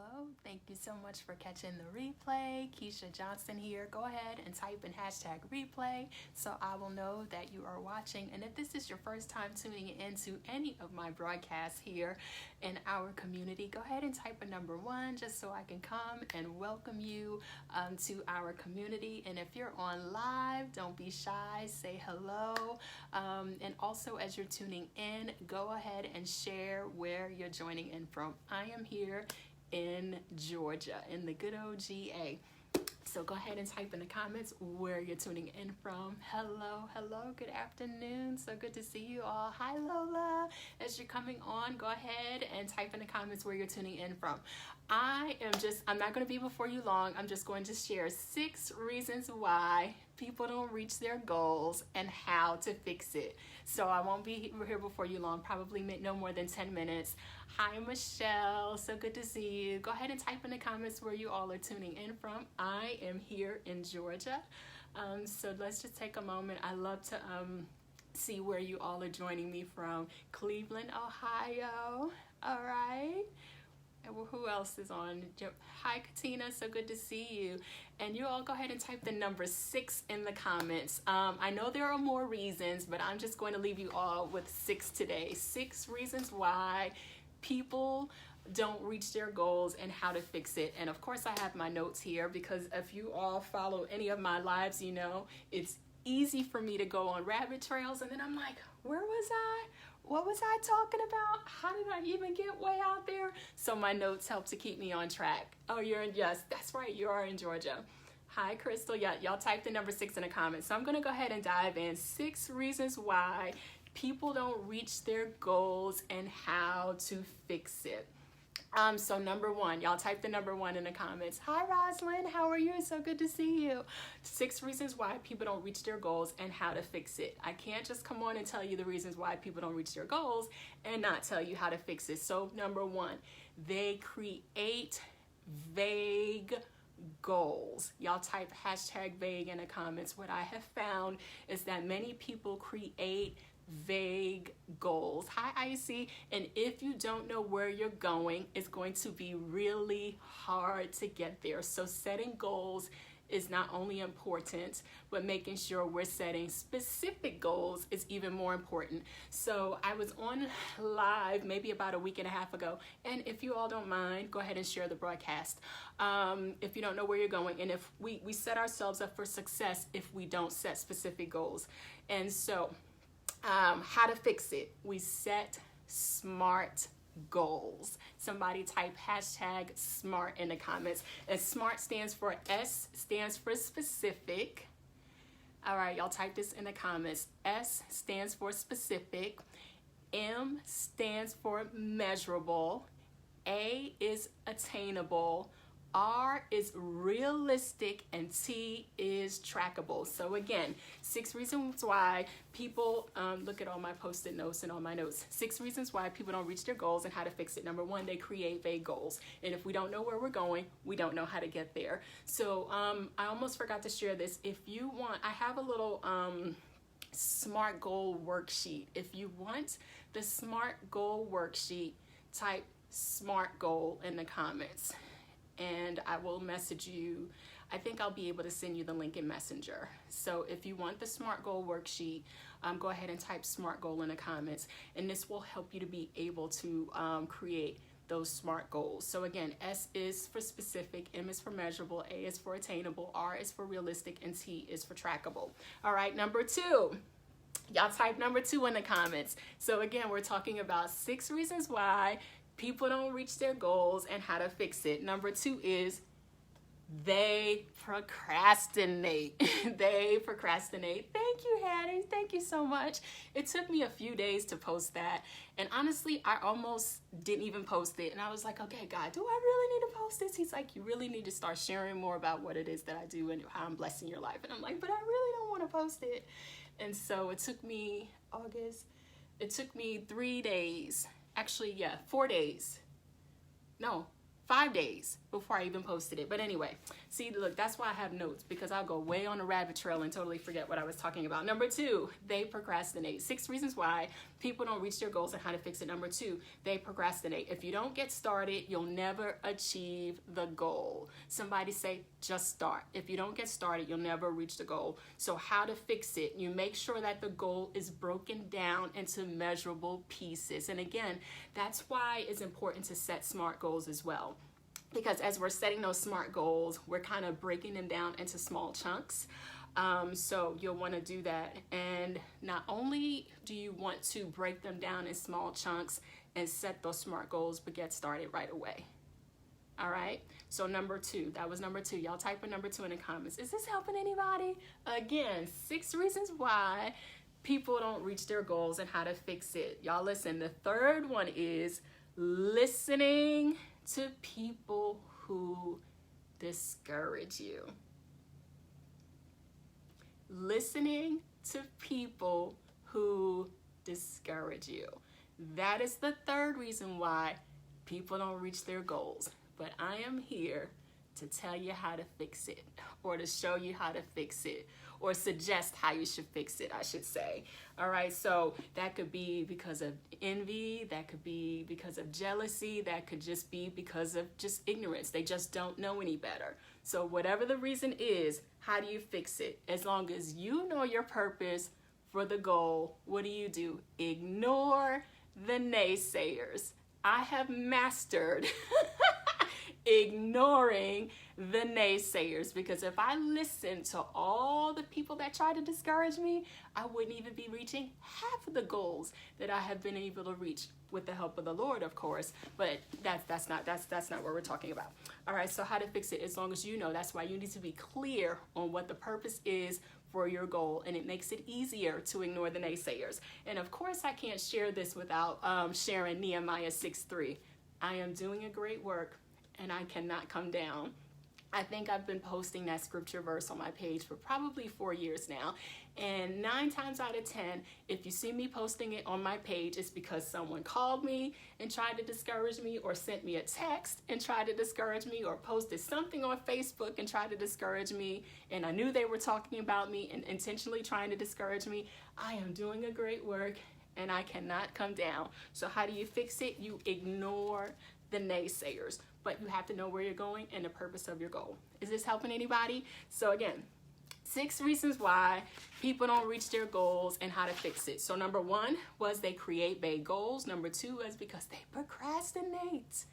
Hello. Thank you so much for catching the replay. Keysha Johnson here. Go ahead and type in hashtag replay so I will know that you are watching. And if this is your first time tuning into any of my broadcasts here in our community, go ahead and type a number 1 just so I can come and welcome you to our community. And if you're on live, don't be shy. Say hello. And also as you're tuning in, go ahead and share where you're joining in from. I am here in Georgia, in the good old GA. So go ahead and type in the comments where you're tuning in from. Hello, good afternoon. So good to see you all. Hi, Lola. As you're coming on, go ahead and type in the comments where you're tuning in from. I'm not going to be before you long. I'm just going to share 6 reasons why people don't reach their goals and how to fix it. So I won't be here before you long, probably no more than 10 minutes. Hi, Michelle. So good to see you. Go ahead and type in the comments where you all are tuning in from. I am here in Georgia. So let's just take a moment. I love to see where you all are joining me from. Cleveland, Ohio. All right. And who else is on? Hi, Katina. So good to see you. And you all go ahead and type the number 6 in the comments. I know there are more reasons, but I'm just going to leave you all with 6 today. 6 reasons why people don't reach their goals and how to fix it. And of course, I have my notes here because if you all follow any of my lives, you know it's easy for me to go on rabbit trails. And then I'm like, where was I? What was I talking about? How did I even get way out there? So my notes help to keep me on track. Oh, yes, that's right. You are in Georgia. Hi, Crystal. Yeah, y'all type the number 6 in the comments. So I'm going to go ahead and dive in. 6 reasons why people don't reach their goals and how to fix it. So number 1, y'all type the number 1 in the comments. Hi, Rosalind. How are you? So good to see you. 6 reasons why people don't reach their goals and how to fix it. I can't just come on and tell you the reasons why people don't reach their goals and not tell you how to fix it. So number 1, they create vague goals. Y'all type hashtag vague in the comments. What I have found is that many people create vague goals. Hi, Icy. And if you don't know where you're going, it's going to be really hard to get there. So setting goals is not only important, but making sure we're setting specific goals is even more important. So I was on live maybe about a week and a half ago. And if you all don't mind, go ahead and share the broadcast. If you don't know where you're going, and if we set ourselves up for success if we don't set specific goals. And so how to fix it. We set SMART goals. Somebody type hashtag SMART in the comments. And SMART stands for S stands for specific. All right, y'all type this in the comments. S stands for specific. M stands for measurable. A is attainable. R is realistic, and T is trackable. So again, 6 reasons why people, look at all my post-it notes and all my notes. 6 reasons why people don't reach their goals and how to fix it. Number 1, they create vague goals. And if we don't know where we're going, we don't know how to get there. So I almost forgot to share this. If you want, I have a little SMART goal worksheet. If you want the SMART goal worksheet, type SMART goal in the comments. And I will message you. I think I'll be able to send you the link in Messenger. So if you want the SMART goal worksheet, go ahead and type SMART goal in the comments. And this will help you to be able to create those SMART goals. So again, S is for specific, M is for measurable, A is for attainable, R is for realistic, and T is for trackable. All right, number 2. Y'all type number 2 in the comments. So again, we're talking about 6 reasons why people don't reach their goals and how to fix it. Number 2 is they procrastinate. They procrastinate. Thank you, Hattie. Thank you so much. It took me a few days to post that. And honestly, I almost didn't even post it. And I was like, okay, God, do I really need to post this? He's like, you really need to start sharing more about what it is that I do and how I'm blessing your life. And I'm like, but I really don't want to post it. And so it took me 3 days. Actually, yeah, 4 days. No, 5 days before I even posted it. But anyway, see, look, that's why I have notes, because I'll go way on a rabbit trail and totally forget what I was talking about. Number 2, they procrastinate. 6 reasons why people don't reach their goals and how to fix it. Number 2, they procrastinate. If you don't get started, you'll never achieve the goal. Somebody say, just start. If you don't get started, you'll never reach the goal. So how to fix it? You make sure that the goal is broken down into measurable pieces. And again, that's why it's important to set SMART goals as well. Because as we're setting those SMART goals, we're kind of breaking them down into small chunks. So you'll want to do that. And not only do you want to break them down in small chunks and set those SMART goals, but get started right away. All right. So number 2, that was number 2. Y'all type a number 2 in the comments. Is this helping anybody? Again, 6 reasons why people don't reach their goals and how to fix it. Y'all listen. The third one is listening to people who discourage you. Listening to people who discourage you. That is the third reason why people don't reach their goals. But I am here to tell you how to fix it, or to show you how to fix it, or suggest how you should fix it, I should say. All right, so that could be because of envy, that could be because of jealousy, that could just be because of just ignorance. They just don't know any better. So whatever the reason is, how do you fix it? As long as you know your purpose for the goal, what do? Ignore the naysayers. I have mastered ignoring the naysayers, because if I listened to all the people that try to discourage me, I wouldn't even be reaching half of the goals that I have been able to reach, with the help of the Lord, of course. But that's not what we're talking about. All right, so how to fix it? As long as you know, that's why you need to be clear on what the purpose is for your goal, and it makes it easier to ignore the naysayers. And of course, I can't share this without sharing Nehemiah 6:3. I am doing a great work, and I cannot come down. I think I've been posting that scripture verse on my page for probably 4 years now. And 9 times out of 10, if you see me posting it on my page, it's because someone called me and tried to discourage me, or sent me a text and tried to discourage me, or posted something on Facebook and tried to discourage me. And I knew they were talking about me and intentionally trying to discourage me. I am doing a great work, and I cannot come down. So how do you fix it? You ignore the naysayers, but you have to know where you're going and the purpose of your goal. Is this helping anybody? So again, 6 reasons why people don't reach their goals and how to fix it. So number 1 was they create vague goals. Number 2 was because they procrastinate.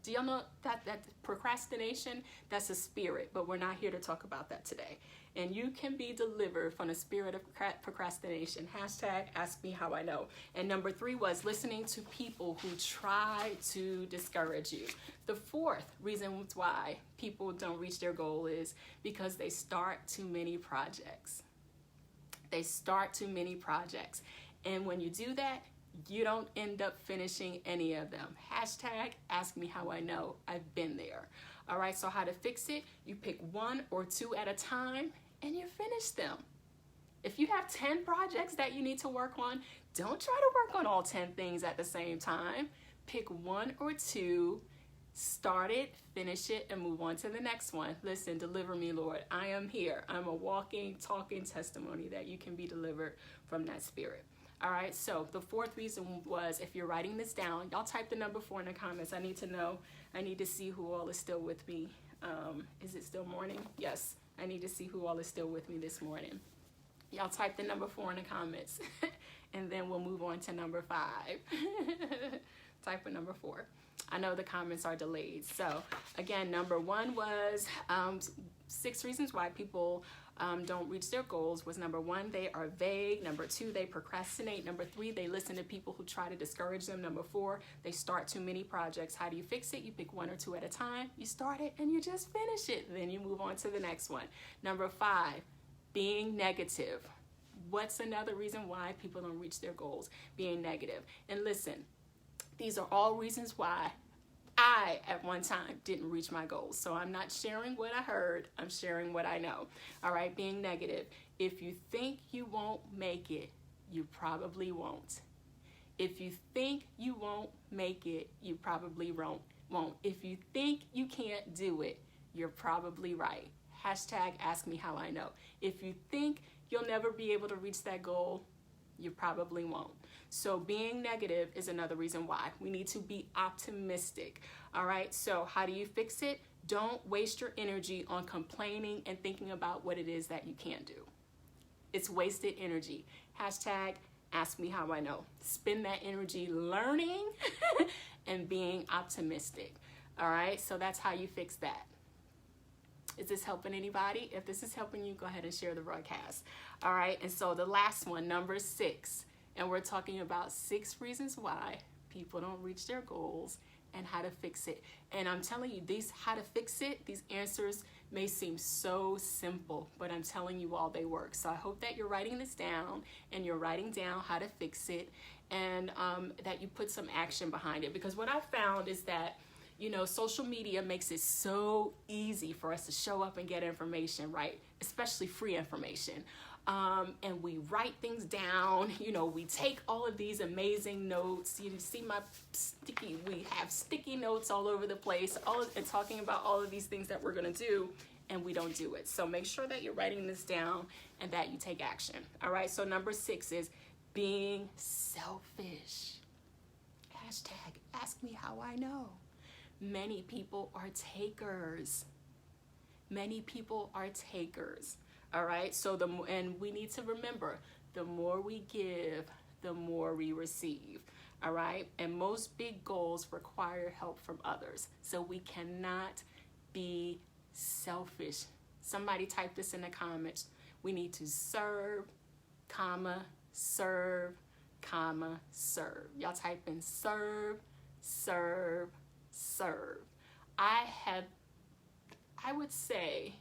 Do y'all know that procrastination, that's a spirit, but we're not here to talk about that today. And you can be delivered from the spirit of procrastination. Hashtag ask me how I know. And number 3 was listening to people who try to discourage you. The 4th reason why people don't reach their goal is because they start too many projects. They start too many projects. And when you do that, you don't end up finishing any of them. Hashtag ask me how I know. I've been there. All right, so how to fix it? You pick 1 or 2 at a time and you finish them. If you have 10 projects that you need to work on, don't try to work on all 10 things at the same time. Pick 1 or 2, start it, finish it, and move on to the next one. Listen, deliver me, Lord. I am here. I'm a walking, talking testimony that you can be delivered from that spirit. All right, so the 4th reason was, if you're writing this down, y'all type the number 4 in the comments. I need to know. I need to see who all is still with me. Is it still morning? Yes, I need to see who all is still with me this morning. Y'all type the number 4 in the comments, and then we'll move on to number 5. Type a number 4. I know the comments are delayed. So again, number 1 was 6 reasons why people don't reach their goals was number 1, they are vague. Number 2, they procrastinate. Number 3, they listen to people who try to discourage them. Number 4, they start too many projects. How do you fix it? You pick 1 or 2 at a time. You start it and you just finish it. Then you move on to the next one. Number 5, being negative. What's another reason why people don't reach their goals? Being negative. And listen, these are all reasons why I, at one time, didn't reach my goals. So I'm not sharing what I heard. I'm sharing what I know. All right, being negative. If you think you won't make it, you probably won't. If you think you won't make it, you probably won't. won't. If you think you can't do it, you're probably right. Hashtag ask me how I know. If you think you'll never be able to reach that goal, you probably won't. So being negative is another reason why. We need to be optimistic. All right, so how do you fix it? Don't waste your energy on complaining and thinking about what it is that you can't do. It's wasted energy. Hashtag ask me how I know. Spend that energy learning and being optimistic. All right, so that's how you fix that. Is this helping anybody? If this is helping you, go ahead and share the broadcast. All right, and so the last one, number 6, and we're talking about 6 reasons why people don't reach their goals and how to fix it. And I'm telling you, these how to fix it, these answers may seem so simple, but I'm telling you all they work. So I hope that you're writing this down and you're writing down how to fix it, and that you put some action behind it. Because what I found is that, you know, social media makes it so easy for us to show up and get information, right? Especially free information. And we write things down, you know, we take all of these amazing notes. You see we have sticky notes all over the place, and talking about all of these things that we're gonna do, and we don't do it. So make sure that you're writing this down and that you take action. All right, so number 6 is being selfish. Hashtag ask me how I know. Many people are takers. Many people are takers. All right, so and we need to remember, the more we give, the more we receive. All right, and most big goals require help from others, so we cannot be selfish. Somebody type this in the comments. We need to serve, comma, serve, comma, serve. Y'all type in serve, serve, serve. I would say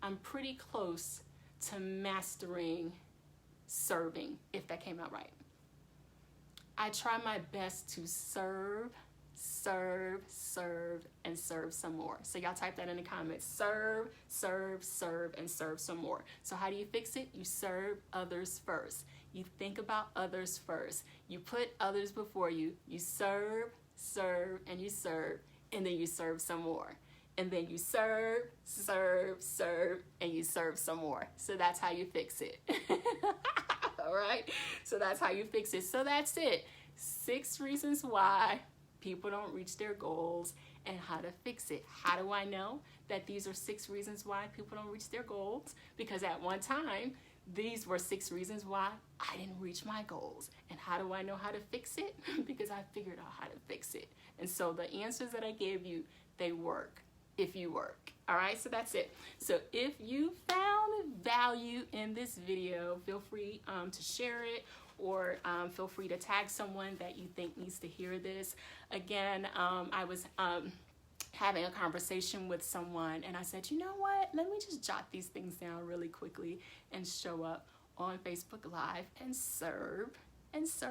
I'm pretty close to mastering serving, if that came out right. I try my best to serve, serve, serve, and serve some more. So y'all type that in the comments. Serve, serve, serve, and serve some more. So how do you fix it? You serve others first. You think about others first. You put others before you. You serve, serve, and then you serve some more. And then you serve, serve, serve, and you serve some more. So that's how you fix it. All right? So that's how you fix it. So that's it. 6 reasons why people don't reach their goals and how to fix it. How do I know that these are 6 reasons why people don't reach their goals? Because at one time, these were 6 reasons why I didn't reach my goals. And how do I know how to fix it? Because I figured out how to fix it. And so the answers that I gave you, they work if you work. All right, so that's it. So if you found value in this video, feel free to share it, or feel free to tag someone that you think needs to hear this. Again, I was having a conversation with someone, and I said, you know what, let me just jot these things down really quickly and show up on Facebook Live and serve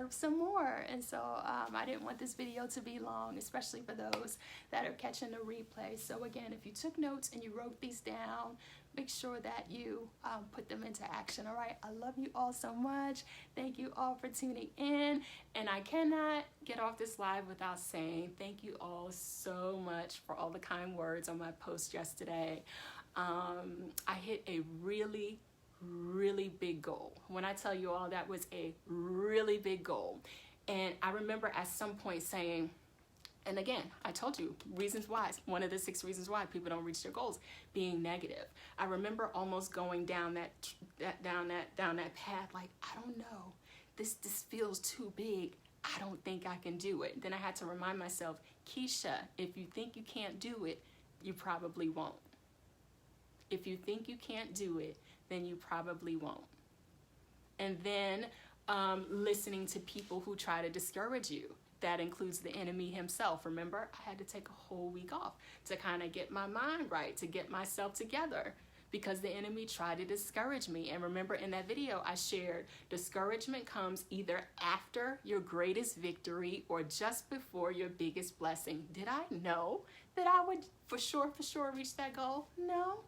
some more. And so I didn't want this video to be long, especially for those that are catching the replay. So again, if you took notes and you wrote these down, make sure that you put them into action. All right, I love you all so much. Thank you all for tuning in, and I cannot get off this live without saying thank you all so much for all the kind words on my post yesterday. I hit a really big goal. When I tell you all, that was a really big goal. And I remember at some point saying, and again, I told you reasons why, one of the 6 reasons why people don't reach their goals, being negative. I remember almost going down that path, like, I don't know, this feels too big. I don't think I can do it. Then I had to remind myself, Keysha, if you think you can't do it, you probably won't. If you think you can't do it, then you probably won't. And then listening to people who try to discourage you. That includes the enemy himself. Remember, I had to take a whole week off to kind of get my mind right, to get myself together, because the enemy tried to discourage me. And remember, in that video I shared, discouragement comes either after your greatest victory or just before your biggest blessing. Did I know that I would for sure reach that goal? No.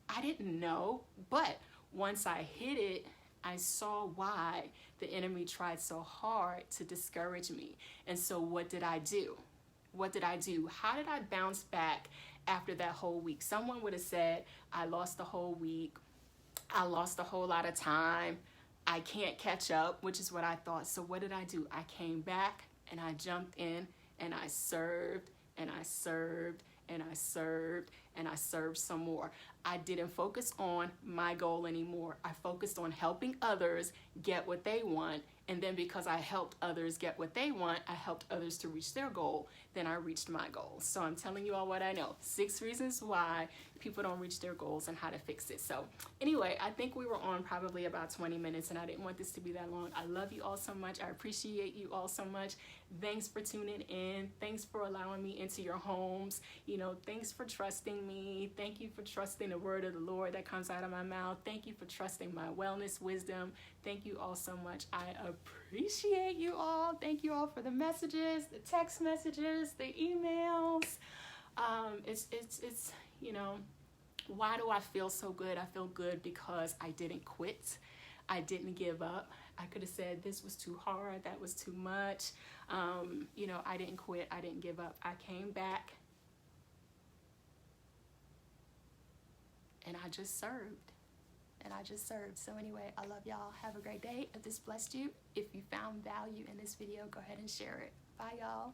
I didn't know, but once I hit it, I saw why the enemy tried so hard to discourage me. And so what did I do? What did I do? How did I bounce back after that whole week? Someone would have said, I lost the whole week. I lost a whole lot of time. I can't catch up, which is what I thought. So what did I do? I came back and I jumped in and I served and I served and I served and I served some more. I didn't focus on my goal anymore. I focused on helping others get what they want. And then because I helped others get what they want, I helped others to reach their goal. Then I reached my goal. So I'm telling you all what I know. 6 reasons why people don't reach their goals and how to fix it. So anyway, I think we were on probably about 20 minutes and I didn't want this to be that long. I love you all so much. I appreciate you all so much. Thanks for tuning in. Thanks for allowing me into your homes. You know, thanks for trusting me. Thank you for trusting the word of the Lord that comes out of my mouth. Thank you for trusting my wellness wisdom. Thank you all so much. I appreciate you all. Thank you all for the messages, the text messages, the emails. It's you know, why do I feel so good? I feel good because I didn't quit. I didn't give up. I could have said this was too hard, that was too much. You know, I didn't quit. I didn't give up. I came back and I just served. So anyway, I love y'all. Have a great day. If this blessed you, if you found value in this video, go ahead and share it. Bye, y'all.